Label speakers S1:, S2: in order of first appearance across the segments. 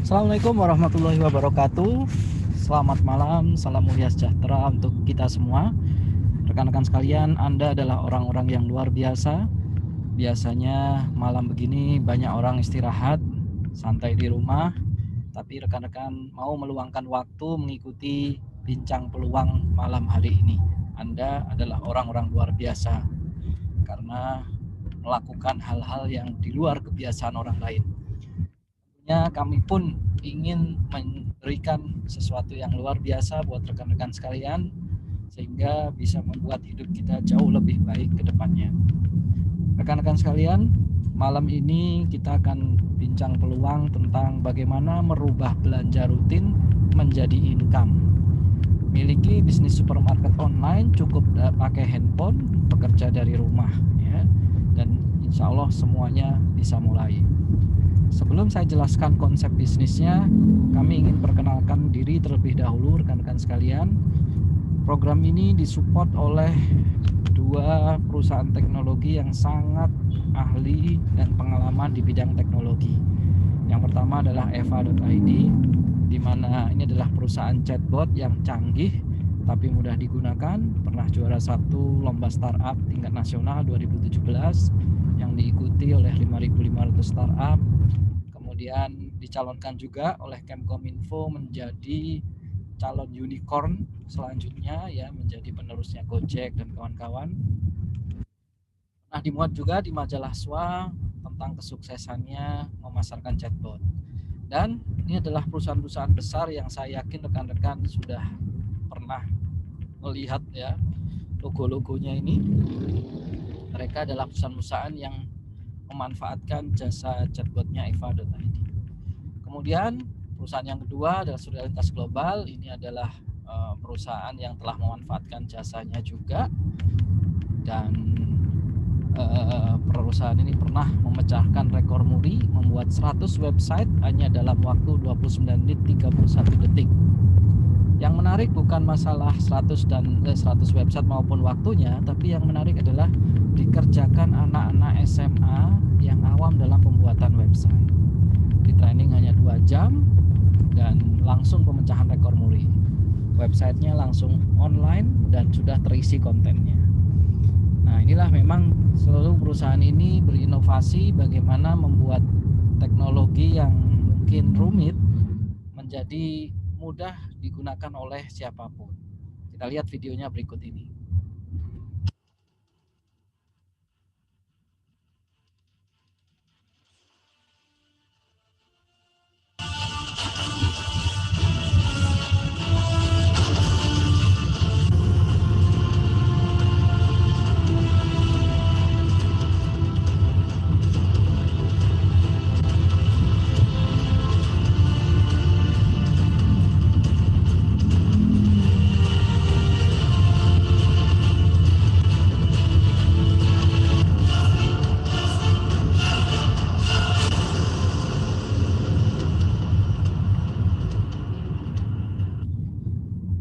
S1: Assalamualaikum warahmatullahi wabarakatuh. Selamat malam, salam mulia sejahtera untuk kita semua. Rekan-rekan sekalian, Anda adalah orang-orang yang luar biasa. Biasanya malam begini banyak orang istirahat, santai di rumah. Tapi rekan-rekan mau meluangkan waktu mengikuti bincang peluang malam hari ini. Anda adalah orang-orang luar biasa karena melakukan hal-hal yang di luar kebiasaan orang lain. Kami pun ingin memberikan sesuatu yang luar biasa buat rekan-rekan sekalian sehingga bisa membuat hidup kita jauh lebih baik ke depannya. Rekan-rekan sekalian, malam ini kita akan bincang peluang tentang bagaimana merubah belanja rutin menjadi income. Miliki bisnis supermarket online, cukup pakai handphone, bekerja dari rumah ya. Dan insya Allah semuanya bisa mulai. Sebelum saya jelaskan konsep bisnisnya, kami ingin perkenalkan diri terlebih dahulu rekan-rekan sekalian. Program ini disupport oleh dua perusahaan teknologi yang sangat ahli dan pengalaman di bidang teknologi. Yang pertama adalah eva.id, di mana ini adalah perusahaan chatbot yang canggih tapi mudah digunakan, pernah juara satu lomba startup tingkat nasional 2017 yang diikuti oleh 5.500 startup. Kemudian dicalonkan juga oleh Kemkominfo menjadi calon unicorn selanjutnya ya, menjadi penerusnya Gojek dan kawan-kawan. Nah, dimuat juga di majalah SWA tentang kesuksesannya memasarkan chatbot. Dan ini adalah perusahaan-perusahaan besar yang saya yakin rekan-rekan sudah pernah melihat ya logo-logonya ini. Mereka adalah perusahaan-perusahaan yang memanfaatkan jasa chatbotnya eva.id. Kemudian perusahaan yang kedua adalah Solidaritas Global. Ini adalah perusahaan yang telah memanfaatkan jasanya juga, dan perusahaan ini pernah memecahkan rekor muri, membuat 100 website hanya dalam waktu 29 menit 31 detik. Yang menarik bukan masalah 100 website maupun waktunya, tapi yang menarik adalah dikerjakan anak-anak SMA yang awam dalam pembuatan website. Di training hanya 2 jam dan langsung pemecahan rekor muri. Websitenya langsung online dan sudah terisi kontennya. Nah, inilah memang seluruh perusahaan ini berinovasi bagaimana membuat teknologi yang mungkin rumit menjadi mudah digunakan oleh siapapun. Kita lihat videonya berikut ini.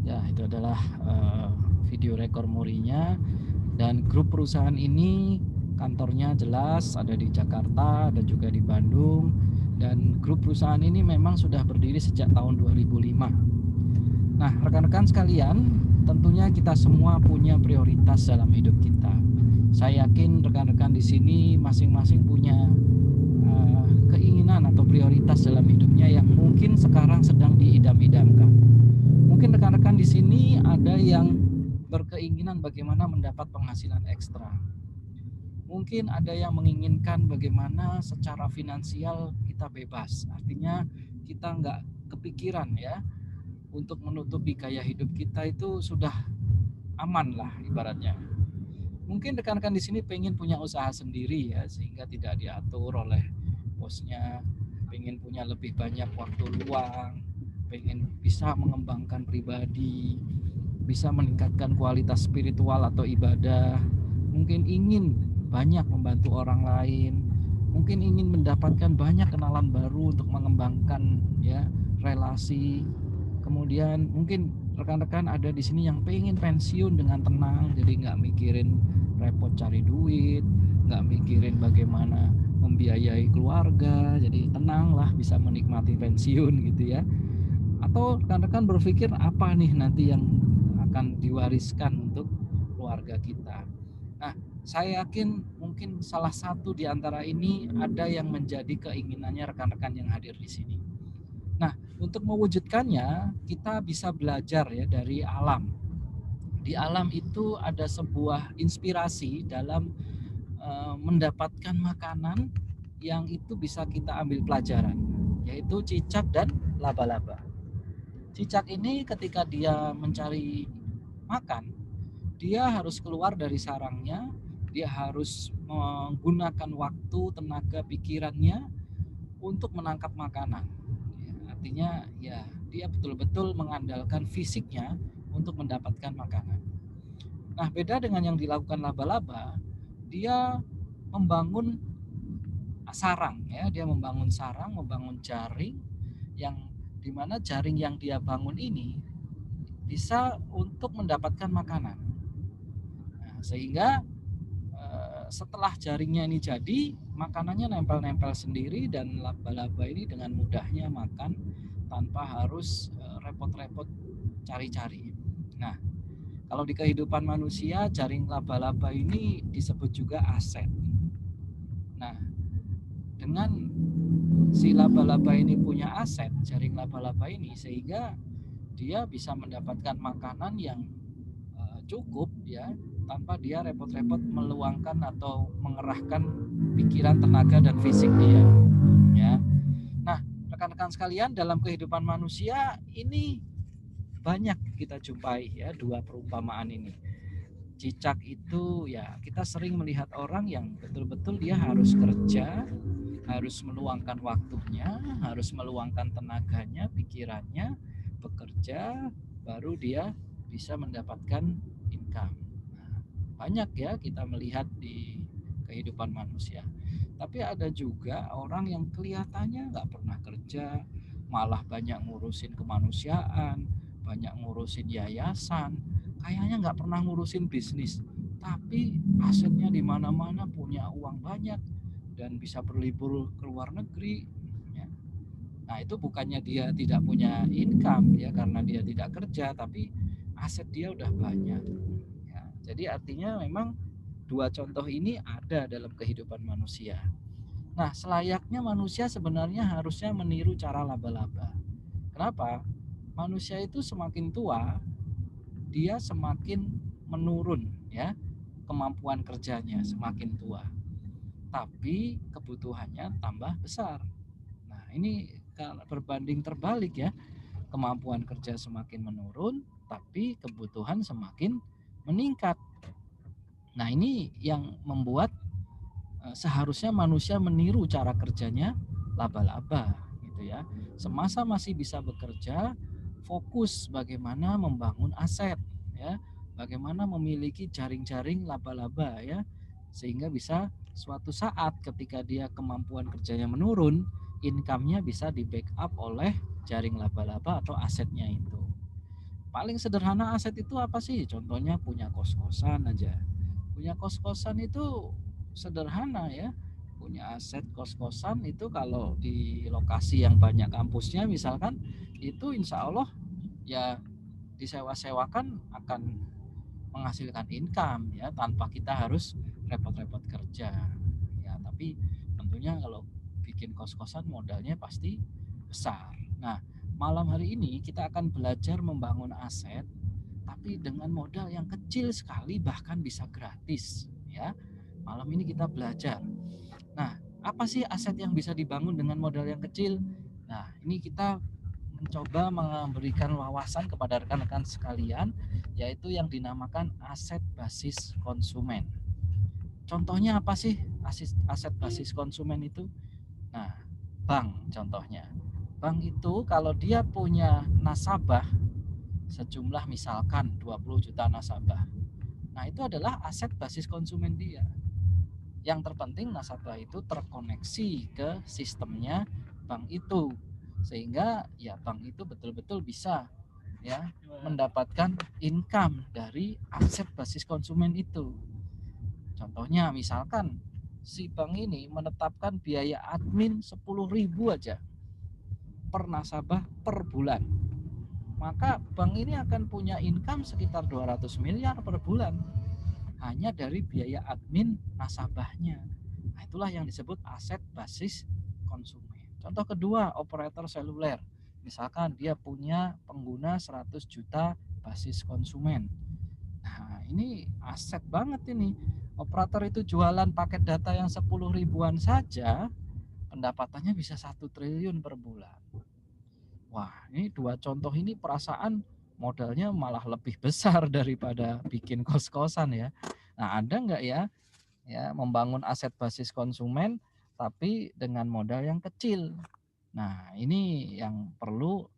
S1: Ya, itu adalah video rekor murinya. Dan grup perusahaan ini kantornya jelas ada di Jakarta, ada juga di Bandung. Dan grup perusahaan ini memang sudah berdiri sejak tahun 2005. Nah, rekan-rekan sekalian, tentunya kita semua punya prioritas dalam hidup kita. Saya yakin rekan-rekan di sini masing-masing punya keinginan atau prioritas dalam hidupnya yang mungkin sekarang sedang diidam-idamkan. Mungkin rekan-rekan di sini ada yang berkeinginan bagaimana mendapat penghasilan ekstra. Mungkin ada yang menginginkan bagaimana secara finansial kita bebas. Artinya kita nggak kepikiran ya untuk menutupi gaya hidup kita itu sudah aman lah ibaratnya. Mungkin rekan-rekan di sini pengen punya usaha sendiri ya, sehingga tidak diatur oleh bosnya, pengen punya lebih banyak waktu luang, pengen bisa mengembangkan pribadi, bisa meningkatkan kualitas spiritual atau ibadah, mungkin ingin banyak membantu orang lain, mungkin ingin mendapatkan banyak kenalan baru untuk mengembangkan ya relasi. Kemudian mungkin rekan-rekan ada di sini yang pengen pensiun dengan tenang, jadi nggak mikirin repot cari duit, nggak mikirin bagaimana membiayai keluarga, jadi tenang lah, bisa menikmati pensiun gitu ya. Atau rekan-rekan berpikir apa nih nanti yang akan diwariskan untuk keluarga kita. Nah, saya yakin mungkin salah satu di antara ini ada yang menjadi keinginannya rekan-rekan yang hadir di sini. Nah, untuk mewujudkannya kita bisa belajar ya dari alam. Di alam itu ada sebuah inspirasi dalam mendapatkan makanan yang itu bisa kita ambil pelajaran, yaitu cicak dan laba-laba. Cicak ini ketika dia mencari makan, dia harus keluar dari sarangnya, dia harus menggunakan waktu, tenaga, pikirannya untuk menangkap makanan. Ya, artinya ya dia betul-betul mengandalkan fisiknya untuk mendapatkan makanan. Nah, beda dengan yang dilakukan laba-laba, dia membangun sarang ya, dia membangun sarang, membangun jaring yang dimana jaring yang dia bangun ini bisa untuk mendapatkan makanan. Nah, sehingga setelah jaringnya ini jadi, makanannya nempel-nempel sendiri dan laba-laba ini dengan mudahnya makan tanpa harus repot-repot cari-cari. Nah, kalau di kehidupan manusia, jaring laba-laba ini disebut juga aset. Nah, dengan si laba-laba ini punya aset, jaring laba-laba ini, sehingga dia bisa mendapatkan makanan yang cukup ya, tanpa dia repot-repot meluangkan atau mengerahkan pikiran, tenaga dan fisik dia ya. Nah, rekan-rekan sekalian, dalam kehidupan manusia ini banyak kita jumpai ya dua perumpamaan ini. Cicak itu ya, kita sering melihat orang yang betul-betul dia harus kerja, harus meluangkan waktunya, harus meluangkan tenaganya, pikirannya, bekerja, baru dia bisa mendapatkan income. Nah, banyak ya kita melihat di kehidupan manusia. Tapi ada juga orang yang kelihatannya nggak pernah kerja, malah banyak ngurusin kemanusiaan, banyak ngurusin yayasan, kayaknya nggak pernah ngurusin bisnis, tapi asetnya di mana-mana, punya uang banyak dan bisa berlibur ke luar negeri ya. Nah, itu bukannya dia tidak punya income ya karena dia tidak kerja, tapi aset dia udah banyak ya. Jadi artinya memang dua contoh ini ada dalam kehidupan manusia. Nah, selayaknya manusia sebenarnya harusnya meniru cara laba-laba. Kenapa? Manusia itu semakin tua, dia semakin menurun ya, kemampuan kerjanya semakin tua, tapi kebutuhannya tambah besar. Nah, ini berbanding terbalik ya, kemampuan kerja semakin menurun tapi kebutuhan semakin meningkat. Nah, ini yang membuat seharusnya manusia meniru cara kerjanya laba-laba gitu ya. Semasa masih bisa bekerja, fokus bagaimana membangun aset ya, bagaimana memiliki jaring-jaring laba-laba ya, sehingga bisa suatu saat ketika dia kemampuan kerjanya menurun, income-nya bisa di backup oleh jaring laba-laba atau asetnya itu. Paling sederhana aset itu apa sih? Contohnya punya kos-kosan aja. Punya kos-kosan itu sederhana ya. Punya aset kos-kosan itu kalau di lokasi yang banyak kampusnya misalkan, itu insya Allah ya disewa-sewakan akan menghasilkan income ya, tanpa kita harus repot-repot kerja ya. Tapi tentunya kalau bikin kos-kosan modalnya pasti besar. Nah, malam hari ini kita akan belajar membangun aset tapi dengan modal yang kecil sekali, bahkan bisa gratis ya. Malam ini kita belajar. Nah, apa sih aset yang bisa dibangun dengan modal yang kecil? Nah, ini kita mencoba memberikan wawasan kepada rekan-rekan sekalian, yaitu yang dinamakan aset basis konsumen. Contohnya apa sih aset basis konsumen itu? Nah, bank contohnya. Bank itu kalau dia punya nasabah sejumlah misalkan 20 juta nasabah, nah itu adalah aset basis konsumen dia. Yang terpenting nasabah itu terkoneksi ke sistemnya bank itu, sehingga ya bank itu betul-betul bisa ya mendapatkan income dari aset basis konsumen itu. Contohnya misalkan si bank ini menetapkan biaya admin 10.000 aja per nasabah per bulan. Maka bank ini akan punya income sekitar 200 miliar per bulan hanya dari biaya admin nasabahnya. Nah, itulah yang disebut aset basis konsumen. Contoh kedua, operator seluler. Misalkan dia punya pengguna 100 juta basis konsumen. Nah, ini aset banget ini. Operator itu jualan paket data yang 10 ribuan saja, pendapatannya bisa 1 triliun per bulan. Wah, ini dua contoh ini perasaan modalnya malah lebih besar daripada bikin kos-kosan ya. Nah, ada nggak ya membangun aset basis konsumen tapi dengan modal yang kecil? Nah, ini yang perlu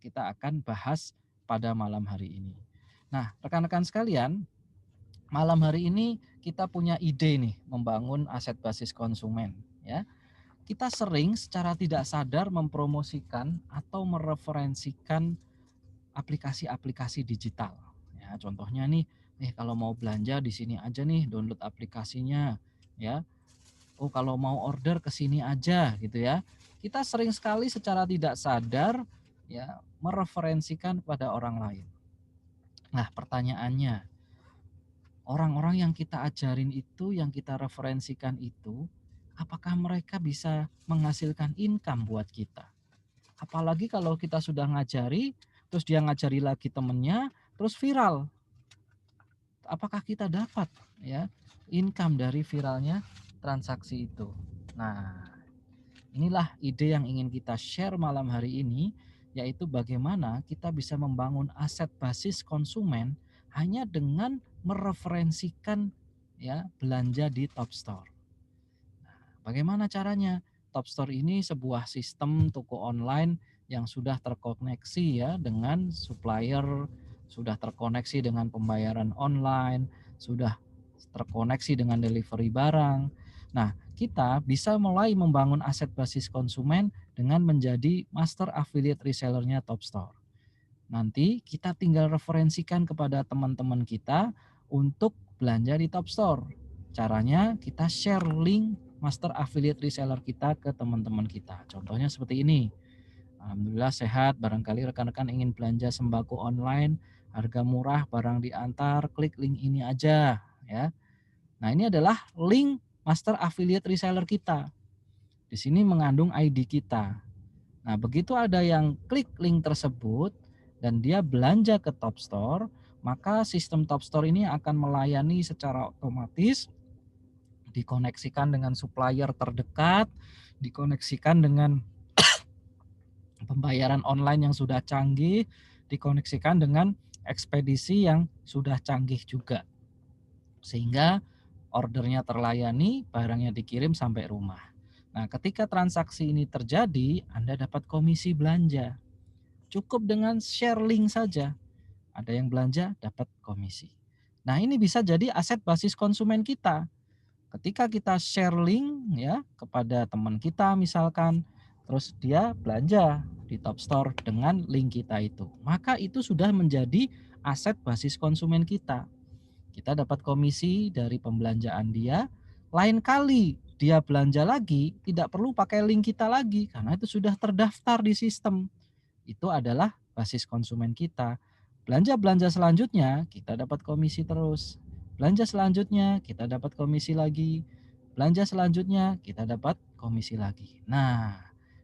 S1: kita akan bahas pada malam hari ini. Nah, rekan-rekan sekalian, malam hari ini kita punya ide nih membangun aset basis konsumen ya. Kita sering secara tidak sadar mempromosikan atau mereferensikan aplikasi-aplikasi digital. Ya, contohnya nih, kalau mau belanja di sini aja nih, download aplikasinya ya. Oh, kalau mau order ke sini aja gitu ya. Kita sering sekali secara tidak sadar ya mereferensikan kepada orang lain. Nah, pertanyaannya, orang-orang yang kita ajarin itu, yang kita referensikan itu, apakah mereka bisa menghasilkan income buat kita? Apalagi kalau kita sudah ngajari, terus dia ngajari lagi temennya, terus viral. Apakah kita dapat ya income dari viralnya transaksi itu? Nah, inilah ide yang ingin kita share malam hari ini, yaitu bagaimana kita bisa membangun aset basis konsumen hanya dengan mereferensikan ya belanja di Top Store. Nah, bagaimana caranya? Top Store ini sebuah sistem toko online yang sudah terkoneksi ya dengan supplier, sudah terkoneksi dengan pembayaran online, sudah terkoneksi dengan delivery barang. Nah, kita bisa mulai membangun aset basis konsumen dengan menjadi master affiliate resellernya Top Store. Nanti kita tinggal referensikan kepada teman-teman kita untuk belanja di Top Store. Caranya kita share link master affiliate reseller kita ke teman-teman kita. Contohnya seperti ini. Alhamdulillah sehat, barangkali rekan-rekan ingin belanja sembako online, harga murah, barang diantar, klik link ini aja ya. Nah, ini adalah link master affiliate reseller kita. Di sini mengandung ID kita. Nah, begitu ada yang klik link tersebut dan dia belanja ke Top Store, maka sistem Top Store ini akan melayani secara otomatis, dikoneksikan dengan supplier terdekat, dikoneksikan dengan pembayaran online yang sudah canggih, dikoneksikan dengan ekspedisi yang sudah canggih juga. Sehingga ordernya terlayani, barangnya dikirim sampai rumah. Nah, ketika transaksi ini terjadi, Anda dapat komisi belanja. Cukup dengan share link saja. Ada yang belanja, dapat komisi. Nah, ini bisa jadi aset basis konsumen kita. Ketika kita share link ya kepada teman kita misalkan, terus dia belanja di Top Store dengan link kita itu, maka itu sudah menjadi aset basis konsumen kita. Kita dapat komisi dari pembelanjaan dia. Lain kali dia belanja lagi, tidak perlu pakai link kita lagi karena itu sudah terdaftar di sistem. Itu adalah basis konsumen kita. Belanja-belanja selanjutnya kita dapat komisi terus. Belanja selanjutnya kita dapat komisi lagi. Belanja selanjutnya kita dapat komisi lagi. Nah,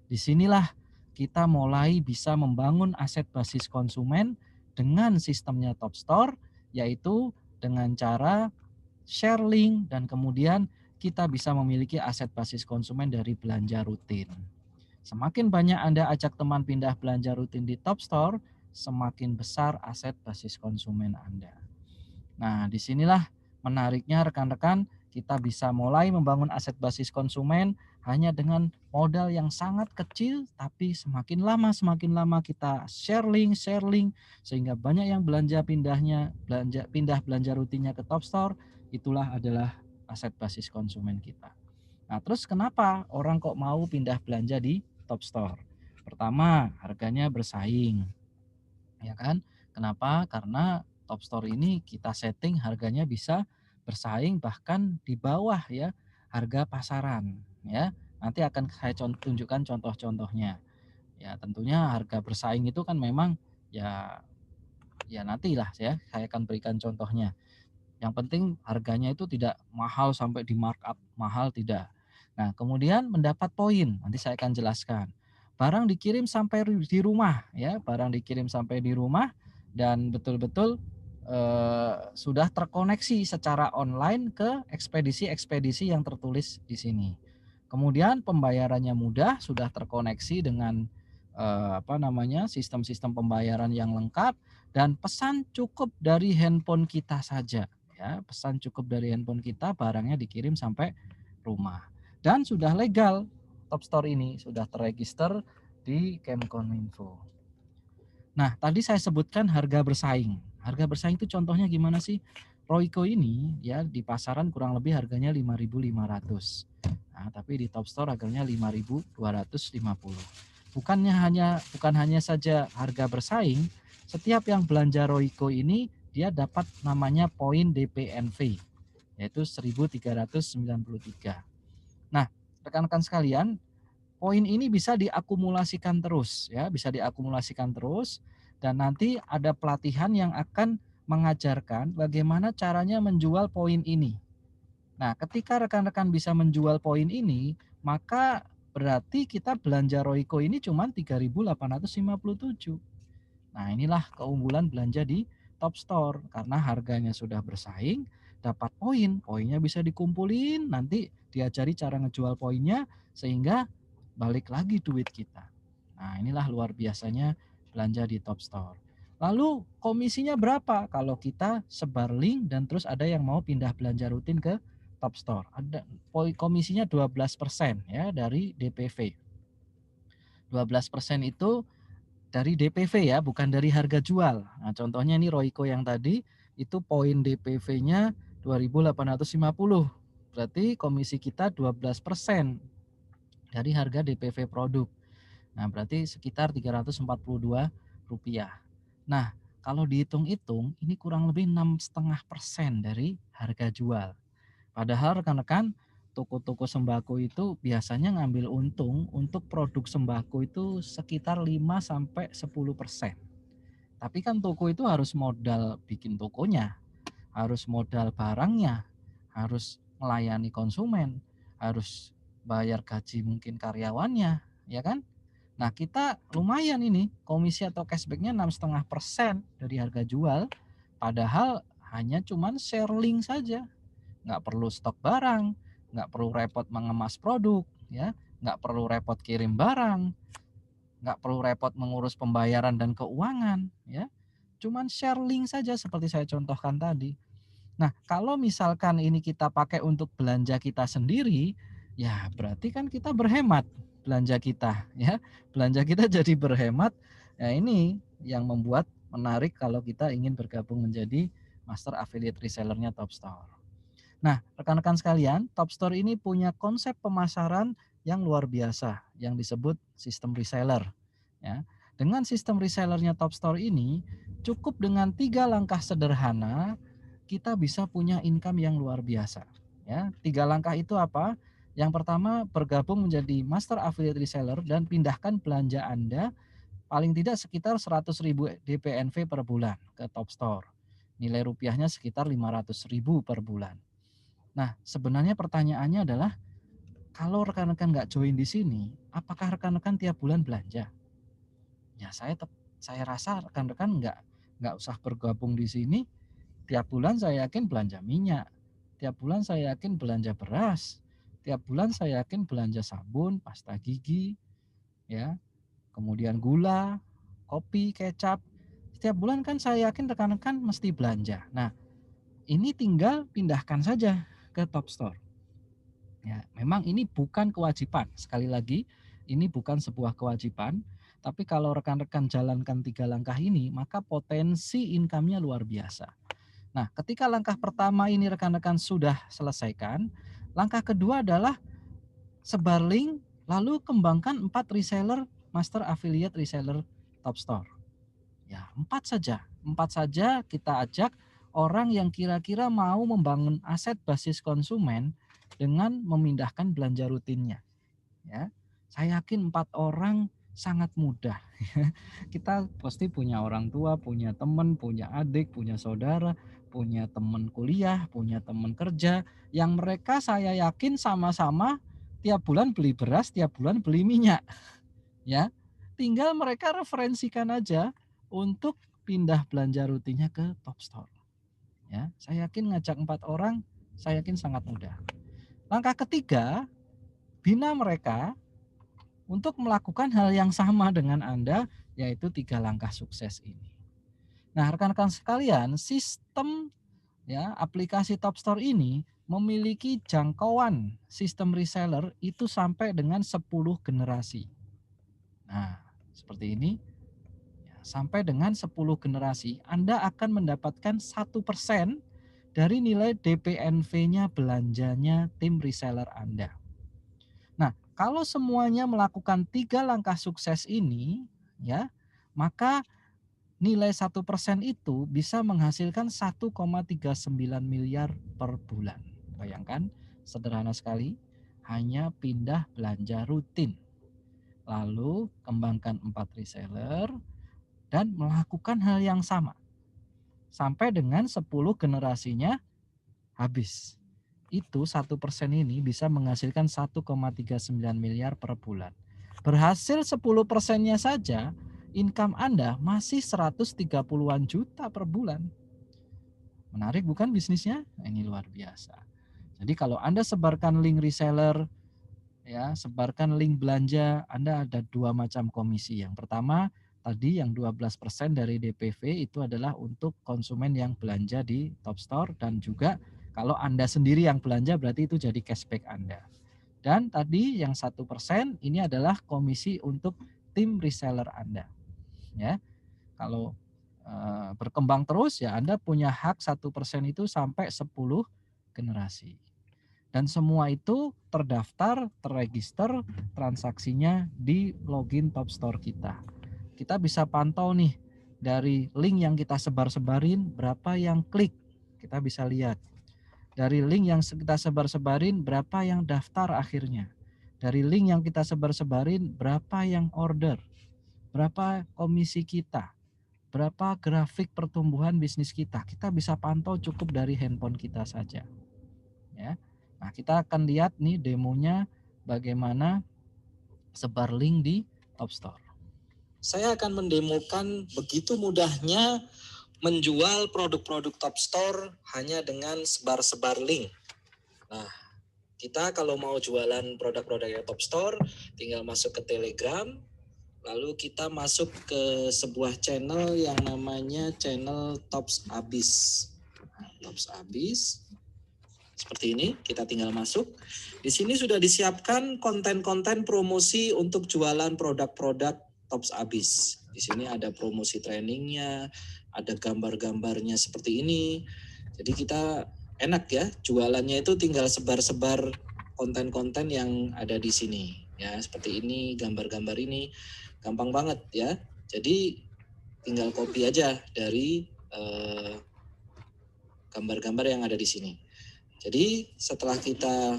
S1: disinilah kita mulai bisa membangun aset basis konsumen dengan sistemnya Top Store, yaitu dengan cara share link dan kemudian kita bisa memiliki aset basis konsumen dari belanja rutin. Semakin banyak Anda ajak teman pindah belanja rutin di Top Store, semakin besar aset basis konsumen Anda. Nah, disinilah menariknya rekan-rekan, kita bisa mulai membangun aset basis konsumen hanya dengan modal yang sangat kecil, tapi semakin lama kita share link, sehingga banyak yang belanja pindah belanja rutinnya ke Top Store, itulah adalah aset basis konsumen kita. Nah, terus kenapa orang kok mau pindah belanja di Top Store? Pertama, harganya bersaing. Ya kan? Kenapa? Karena Top Store ini kita setting harganya bisa bersaing bahkan di bawah ya harga pasaran, ya. Nanti akan saya tunjukkan contoh-contohnya. Ya, tentunya harga bersaing itu kan memang ya nantilah ya saya akan berikan contohnya. Yang penting harganya itu tidak mahal sampai di markup mahal, tidak. Nah, kemudian mendapat poin, nanti saya akan jelaskan. Barang dikirim sampai di rumah ya, barang dikirim sampai di rumah dan betul-betul sudah terkoneksi secara online ke ekspedisi-ekspedisi yang tertulis di sini. Kemudian pembayarannya mudah, sudah terkoneksi dengan sistem-sistem pembayaran yang lengkap dan pesan cukup dari handphone kita saja ya, pesan cukup dari handphone kita, barangnya dikirim sampai rumah dan sudah legal. Top Store ini sudah terregister di Kemkominfo. Nah, tadi saya sebutkan harga bersaing. Harga bersaing itu contohnya gimana sih? Royco ini ya di pasaran kurang lebih harganya 5.500. Nah, tapi di Top Store harganya 5.250. Bukan hanya saja harga bersaing, setiap yang belanja Royco ini dia dapat namanya poin DPNV, yaitu 1.393. Nah, rekan-rekan sekalian, poin ini bisa diakumulasikan terus ya, bisa diakumulasikan terus dan nanti ada pelatihan yang akan mengajarkan bagaimana caranya menjual poin ini. Nah, ketika rekan-rekan bisa menjual poin ini, maka berarti kita belanja Royco ini cuma 3.857. Nah, inilah keunggulan belanja di Top Store karena harganya sudah bersaing, dapat poin, poinnya bisa dikumpulin, nanti diajari cara ngejual poinnya sehingga balik lagi duit kita. Nah, inilah luar biasanya belanja di Top Store. Lalu komisinya berapa kalau kita sebar link dan terus ada yang mau pindah belanja rutin ke Top Store? Ada komisinya 12% ya dari DPV. 12% itu dari DPV ya, bukan dari harga jual. Nah, contohnya ini Royco yang tadi itu poin DPV-nya 2.850. Berarti komisi kita 12% dari harga DPV produk. Nah, berarti sekitar Rp342. Nah, kalau dihitung-hitung ini kurang lebih 6,5% dari harga jual. Padahal rekan-rekan, toko-toko sembako itu biasanya ngambil untung untuk produk sembako itu sekitar 5 sampai 10%. Tapi kan toko itu harus modal bikin tokonya, harus modal barangnya, harus melayani konsumen, harus bayar gaji mungkin karyawannya, ya kan? Nah, kita lumayan ini komisi atau cashbacknya 6,5% dari harga jual, padahal hanya cuman share link saja, nggak perlu stok barang, nggak perlu repot mengemas produk, ya, nggak perlu repot kirim barang, nggak perlu repot mengurus pembayaran dan keuangan, ya. Cuman share link saja seperti saya contohkan tadi. Nah, kalau misalkan ini kita pakai untuk belanja kita sendiri, ya berarti kan kita berhemat belanja kita, ya. Belanja kita jadi berhemat. Ya ini yang membuat menarik kalau kita ingin bergabung menjadi master affiliate resellernya Top Store. Nah, rekan-rekan sekalian, Top Store ini punya konsep pemasaran yang luar biasa yang disebut sistem reseller. Ya, dengan sistem resellernya Top Store ini, cukup dengan 3 langkah sederhana kita bisa punya income yang luar biasa. Ya, 3 langkah itu apa? Yang pertama, bergabung menjadi master affiliate reseller dan pindahkan belanja Anda paling tidak sekitar 100.000 DPNV per bulan ke Top Store. Nilai rupiahnya sekitar 500.000 per bulan. Nah, sebenarnya pertanyaannya adalah kalau rekan-rekan nggak join di sini, apakah rekan-rekan tiap bulan belanja? Ya, saya rasa rekan-rekan nggak usah bergabung di sini. Tiap bulan saya yakin belanja minyak, tiap bulan saya yakin belanja beras, tiap bulan saya yakin belanja sabun, pasta gigi, ya, kemudian gula, kopi, kecap. Setiap bulan kan saya yakin rekan-rekan mesti belanja. Nah, ini tinggal pindahkan saja ke Top Store. Ya, memang ini bukan kewajiban. Sekali lagi, ini bukan sebuah kewajiban, tapi kalau rekan-rekan jalankan 3 langkah ini, maka potensi income-nya luar biasa. Nah, ketika langkah pertama ini rekan-rekan sudah selesaikan, langkah kedua adalah sebar link, lalu kembangkan 4 reseller, master affiliate reseller Top Store. Ya, 4 saja. 4 saja kita ajak orang yang kira-kira mau membangun aset basis konsumen dengan memindahkan belanja rutinnya. Ya, saya yakin 4 orang sangat mudah. Kita pasti punya orang tua, punya teman, punya adik, punya saudara, punya teman kuliah, punya teman kerja, yang mereka saya yakin sama-sama tiap bulan beli beras, tiap bulan beli minyak. Ya, tinggal mereka referensikan aja untuk pindah belanja rutinnya ke Top Store. Ya, saya yakin ngajak 4 orang, saya yakin sangat mudah. Langkah ketiga, bina mereka untuk melakukan hal yang sama dengan Anda, yaitu 3 langkah sukses ini. Nah, rekan-rekan sekalian, sistem aplikasi Top Store ini memiliki jangkauan sistem reseller itu sampai dengan 10 generasi. Nah, seperti ini. Sampai dengan 10 generasi, Anda akan mendapatkan 1% dari nilai DPNV-nya belanjanya tim reseller Anda. Nah, kalau semuanya melakukan 3 langkah sukses ini, ya, maka nilai 1% itu bisa menghasilkan 1,39 miliar per bulan. Bayangkan, sederhana sekali, hanya pindah belanja rutin. Lalu kembangkan 4 reseller dan melakukan hal yang sama. Sampai dengan 10 generasinya habis. Itu 1% ini bisa menghasilkan 1,39 miliar per bulan. Berhasil 10%-nya saja, income Anda masih 130-an juta per bulan. Menarik bukan bisnisnya? Nah, ini luar biasa. Jadi kalau Anda sebarkan link reseller, ya, sebarkan link belanja, Anda ada 2 macam komisi. Yang pertama, tadi yang 12% dari DPV itu adalah untuk konsumen yang belanja di Top Store, dan juga kalau Anda sendiri yang belanja berarti itu jadi cashback Anda. Dan tadi yang 1% ini adalah komisi untuk tim reseller Anda. Ya. Kalau berkembang terus, ya Anda punya hak 1% itu sampai 10 generasi. Dan semua itu terdaftar, terregister transaksinya di login Top Store kita. Kita bisa pantau nih dari link yang kita sebar-sebarin berapa yang klik. Kita bisa lihat. Dari link yang kita sebar-sebarin berapa yang daftar akhirnya. Dari link yang kita sebar-sebarin berapa yang order. Berapa komisi kita. Berapa grafik pertumbuhan bisnis kita. Kita bisa pantau cukup dari handphone kita saja. Ya. Nah, kita akan lihat nih demonya bagaimana sebar link di Top Store. Saya akan mendemokan begitu mudahnya menjual produk-produk Top Store hanya dengan sebar-sebar link. Nah, kita kalau mau jualan produk-produk Top Store, tinggal masuk ke Telegram, lalu kita masuk ke sebuah channel yang namanya channel Tops Abis. Nah, Tops Abis. Seperti ini, kita tinggal masuk. Di sini sudah disiapkan konten-konten promosi untuk jualan produk-produk Tops Abis. Di sini ada promosi trainingnya, ada gambar-gambarnya seperti ini. Jadi kita enak ya, jualannya itu tinggal sebar-sebar konten-konten yang ada di sini. Ya, seperti ini, gambar-gambar ini. Gampang banget ya. Jadi tinggal copy aja dari gambar-gambar yang ada di sini. Jadi setelah kita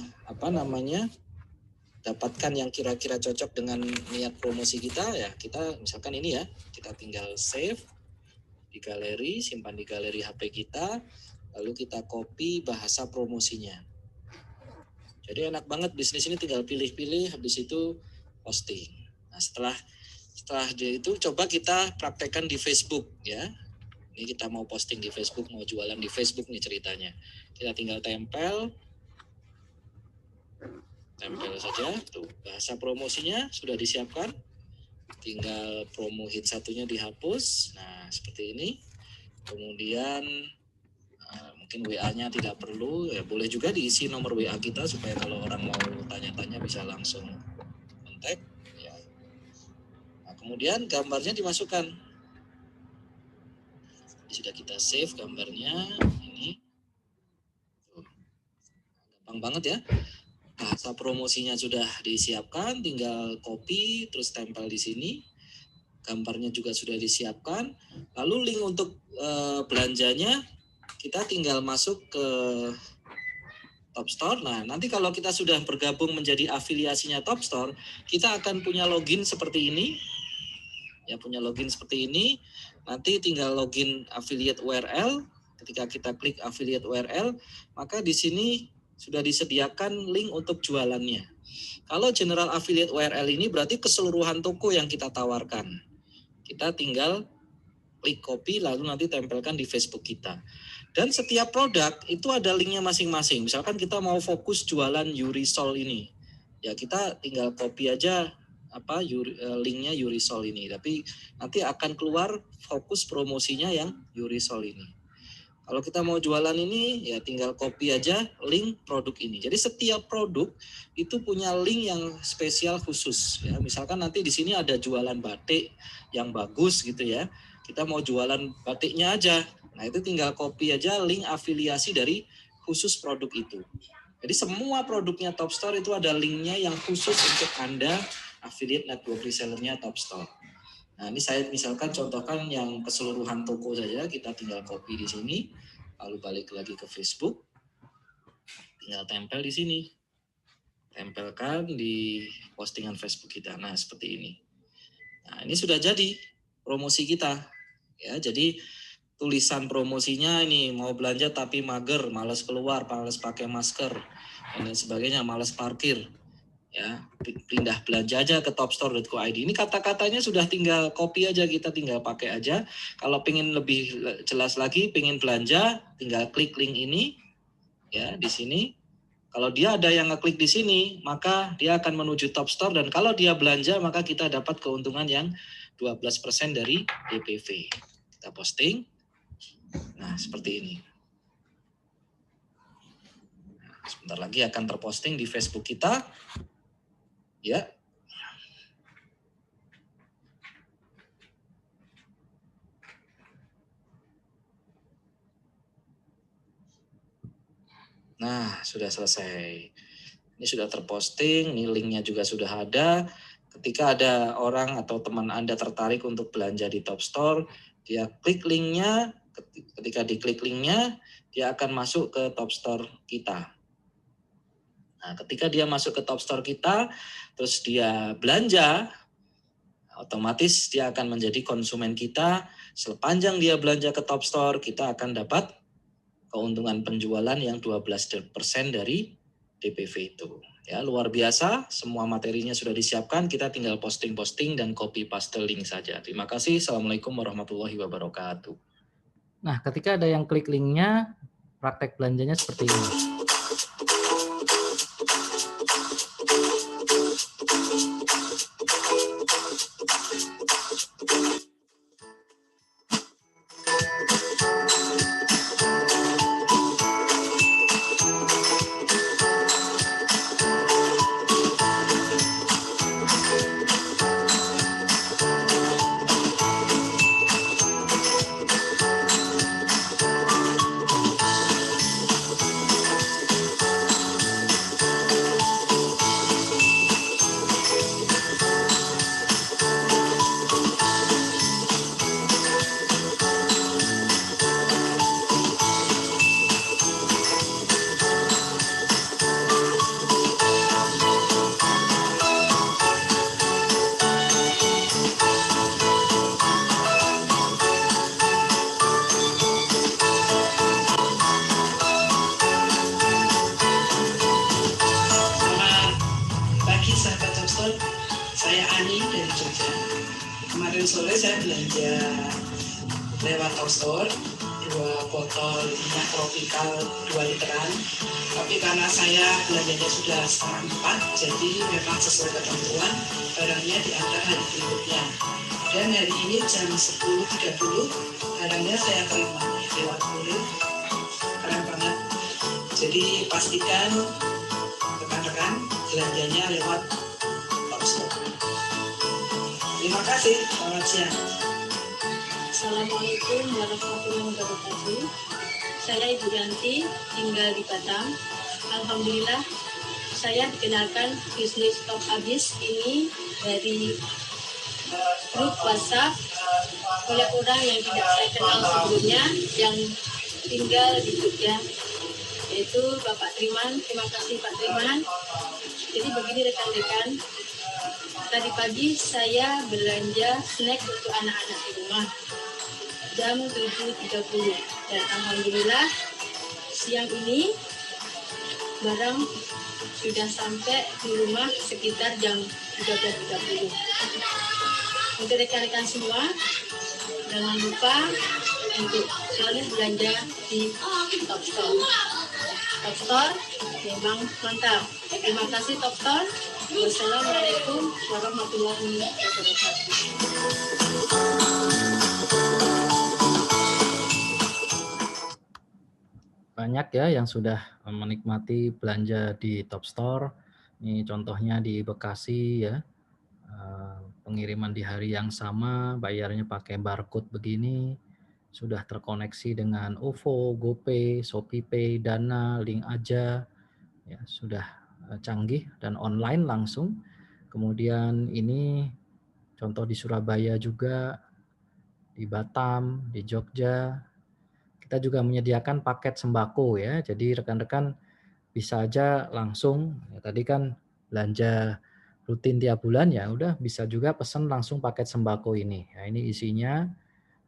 S1: dapatkan yang kira-kira cocok dengan niat promosi kita, ya kita misalkan ini ya, kita tinggal save di galeri, simpan di galeri HP kita, lalu kita copy bahasa promosinya. Jadi enak banget, bisnis ini tinggal pilih-pilih, habis itu posting. Nah, setelah dia itu coba kita praktekkan di Facebook ya. Ini kita mau posting di Facebook, mau jualan di Facebook nih ceritanya. Kita tinggal tempel saja. Tuh, bahasa promosinya sudah disiapkan. Tinggal promo hit satunya dihapus. Nah, seperti ini. Kemudian mungkin WA-nya tidak perlu, ya boleh juga diisi nomor WA kita supaya kalau orang mau tanya-tanya bisa langsung kontak. Ya. Nah, kemudian gambarnya dimasukkan. Sudah kita save gambarnya ini. Gampang banget ya. Bahasa promosinya sudah disiapkan, tinggal copy terus tempel di sini. Gambarnya juga sudah disiapkan. Lalu link untuk belanjanya kita tinggal masuk ke Top Store. Nah, nanti kalau kita sudah bergabung menjadi afiliasinya Top Store, kita akan punya login seperti ini. Ya, punya login seperti ini. Nanti tinggal login affiliate URL. Ketika kita klik affiliate URL, maka di sini sudah disediakan link untuk jualannya. Kalau general affiliate URL ini berarti keseluruhan toko yang kita tawarkan. Kita tinggal klik copy lalu nanti tempelkan di Facebook kita. Dan setiap produk itu ada linknya masing-masing. Misalkan kita mau fokus jualan Yurisol ini, ya kita tinggal copy aja linknya Yurisol ini. Tapi nanti akan keluar fokus promosinya yang Yurisol ini. Kalau kita mau jualan ini, ya tinggal copy aja link produk ini. Jadi setiap produk itu punya link yang spesial khusus. Ya, misalkan nanti di sini ada jualan batik yang bagus gitu ya. Kita mau jualan batiknya aja. Nah itu tinggal copy aja link afiliasi dari khusus produk itu. Jadi semua produknya Top Store itu ada linknya yang khusus untuk Anda affiliate network resellernya Top Store. Nah ini saya misalkan contohkan yang keseluruhan toko saja, kita tinggal copy di sini, lalu balik lagi ke Facebook, tinggal tempel di sini, tempelkan di postingan Facebook kita. Nah seperti ini. Nah ini sudah jadi promosi kita, ya. Jadi tulisan promosinya ini mau belanja tapi mager, malas keluar, malas pakai masker dan lain sebagainya, malas parkir. Ya, pindah belanja aja ke topstore.co.id. Ini kata-katanya sudah tinggal copy aja, kita tinggal pakai aja. Kalau pengen lebih jelas lagi, pengen belanja, tinggal klik link ini ya di sini. Kalau dia ada yang ngeklik di sini, maka dia akan menuju Top Store dan kalau dia belanja maka kita dapat keuntungan yang 12% dari DPV. Kita posting. Nah, seperti ini. Nah, sebentar lagi akan terposting di Facebook kita. Ya. Nah, sudah selesai. Ini sudah terposting, ini linknya juga sudah ada. Ketika ada orang atau teman Anda tertarik untuk belanja di Top Store, dia klik linknya. Ketika diklik linknya, dia akan masuk ke Top Store kita. Nah, ketika dia masuk ke Top Store kita, terus dia belanja, otomatis dia akan menjadi konsumen kita. Sepanjang dia belanja ke Top Store, kita akan dapat keuntungan penjualan yang 12% dari DPV itu. Ya, luar biasa, semua materinya sudah disiapkan, kita tinggal posting-posting dan copy paste link saja. Terima kasih. Assalamualaikum warahmatullahi wabarakatuh. Nah, ketika ada yang klik linknya, praktek belanjanya seperti ini.
S2: Sore saya belanja lewat Top Store 2 botol minyak tropikal 2 literan, tapi karena saya belanjanya sudah 3:30, jadi memang sesuai ketentuan barangnya diantar hari berikutnya. Dan hari ini jam 10.30 barangnya saya terima lewat kurir. Keren banget. Jadi pastikan rekan-rekan belanjanya lewat Top Store. Terima kasih, selamat siang.
S3: Assalamualaikum warahmatullahi wabarakatuh. Saya Ibu Yanti, tinggal di Batam. Alhamdulillah, saya dikenalkan bisnis Stok Habis ini dari grup WhatsApp oleh orang yang tidak saya kenal sebelumnya, yang tinggal di Jogja. yaitu Bapak Triman. Terima kasih Pak Triman. Jadi begini rekan-rekan, tadi pagi saya belanja snack untuk anak-anak di rumah jam 7.30 dan alhamdulillah siang ini barang sudah sampai di rumah sekitar jam 13.30. Untuk rekan-rekan semua, jangan lupa untuk selalu belanja di Top Store. Top Store memang mantap. Terima kasih Top Store. Wassalamualaikum warahmatullahi wabarakatuh.
S1: Banyak ya yang sudah menikmati belanja di Top Store. Ini contohnya di Bekasi ya. Pengiriman di hari yang sama, bayarnya pakai barcode begini, sudah terkoneksi dengan OVO, GoPay, ShopeePay, Dana, Link Aja, ya sudah canggih dan online langsung. Kemudian ini contoh di Surabaya juga, di Batam, di Jogja. Kita juga menyediakan paket sembako ya, jadi rekan-rekan bisa aja langsung, ya tadi kan belanja rutin tiap bulan ya udah bisa juga pesan langsung paket sembako ini. Nah, ini isinya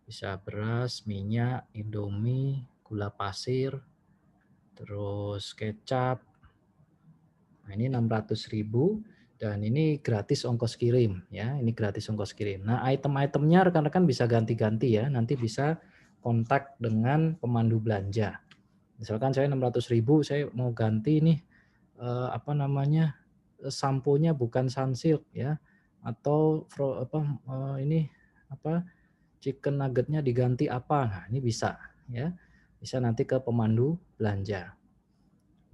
S1: bisa beras, minyak, Indomie, gula pasir, terus kecap. Nah, ini 600.000 dan ini gratis ongkos kirim ya. Ini gratis ongkos kirim. Nah, item-itemnya rekan-rekan bisa ganti-ganti ya. Nanti bisa kontak dengan pemandu belanja. Misalkan saya 600.000, saya mau ganti nih sampo-nya bukan Sunsilk ya, atau chicken nuggetnya diganti apa. Nah, ini bisa ya. Bisa nanti ke pemandu belanja.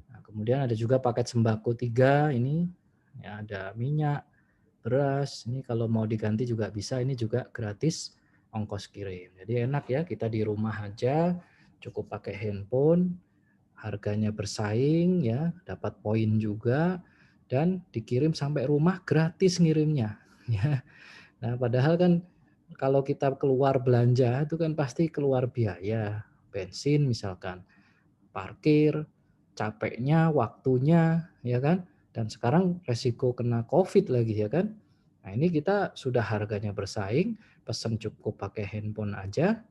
S1: Nah, kemudian ada juga paket sembako 3 ini ya, ada minyak, beras. Ini kalau mau diganti juga bisa, ini juga gratis ongkos kirim. Jadi enak ya, kita di rumah aja cukup pakai handphone, harganya bersaing ya, dapat poin juga dan dikirim sampai rumah gratis ngirimnya ya. Nah, padahal kan kalau kita keluar belanja itu kan pasti keluar biaya, bensin misalkan, parkir, capeknya, waktunya ya kan. Dan sekarang resiko kena Covid lagi ya kan. Nah, ini kita sudah harganya bersaing, pesan cukup pakai handphone aja,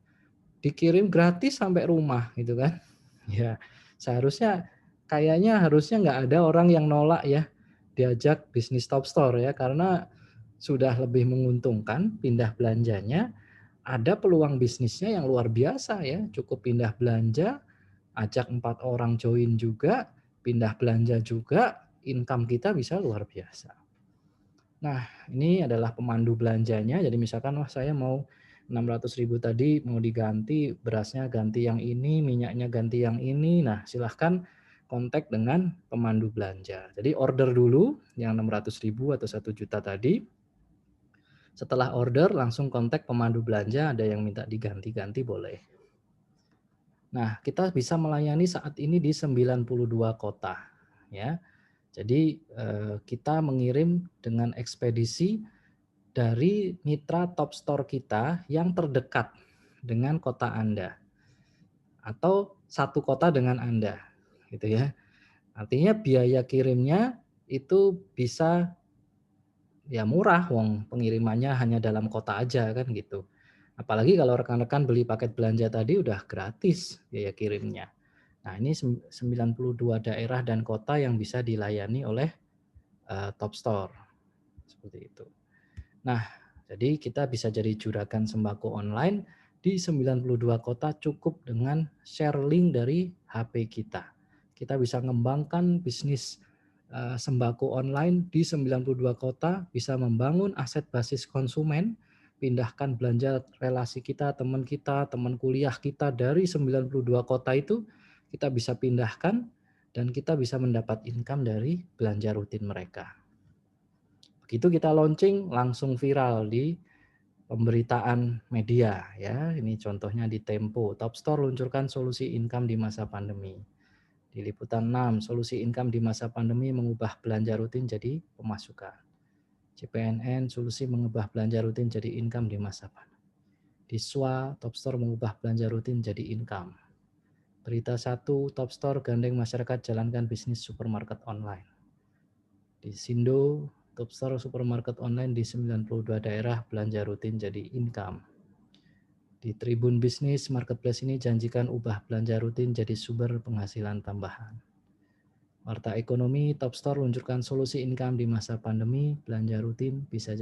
S1: dikirim gratis sampai rumah gitu kan. Ya, seharusnya harusnya nggak ada orang yang nolak ya diajak bisnis Top Store ya, karena sudah lebih menguntungkan pindah belanjanya, ada peluang bisnisnya yang luar biasa ya, cukup pindah belanja, ajak 4 orang join juga, pindah belanja juga, income kita bisa luar biasa. Nah, ini adalah pemandu belanjanya. Jadi misalkan wah saya mau 600.000 tadi mau diganti, berasnya ganti yang ini, minyaknya ganti yang ini. Nah, silahkan kontak dengan pemandu belanja. Jadi order dulu yang 600.000 atau 1 juta tadi. Setelah order langsung kontak pemandu belanja, ada yang minta diganti-ganti boleh. Nah, kita bisa melayani saat ini di 92 kota ya. Jadi kita mengirim dengan ekspedisi dari mitra Top Store kita yang terdekat dengan kota Anda atau satu kota dengan Anda gitu ya. Artinya biaya kirimnya itu bisa ya murah, wong pengirimannya hanya dalam kota aja kan gitu. Apalagi kalau rekan-rekan beli paket belanja tadi udah gratis biaya kirimnya. Nah, ini 92 daerah dan kota yang bisa dilayani oleh Top Store. Seperti itu. Nah, jadi kita bisa jadi juragan sembako online di 92 kota cukup dengan share link dari HP kita. Kita bisa mengembangkan bisnis sembako online di 92 kota, bisa membangun aset basis konsumen, pindahkan belanja relasi kita, teman kuliah kita dari 92 kota itu, kita bisa pindahkan dan kita bisa mendapat income dari belanja rutin mereka. Begitu kita launching langsung viral di pemberitaan media ya. Ini contohnya di Tempo, Top Store luncurkan solusi income di masa pandemi. Di Liputan 6, solusi income di masa pandemi mengubah belanja rutin jadi pemasukan. CPNN, solusi mengubah belanja rutin jadi income di masa pandemi. Di SWA, Top Store mengubah belanja rutin jadi income. Berita 1, Top Store gandeng masyarakat jalankan bisnis supermarket online. Di Sindo, Top Store supermarket online di 92 daerah belanja rutin jadi income. Di Tribun Bisnis, marketplace ini janjikan ubah belanja rutin jadi sumber penghasilan tambahan. Warta Ekonomi, Top Store luncurkan solusi income di masa pandemi, belanja rutin bisa jadi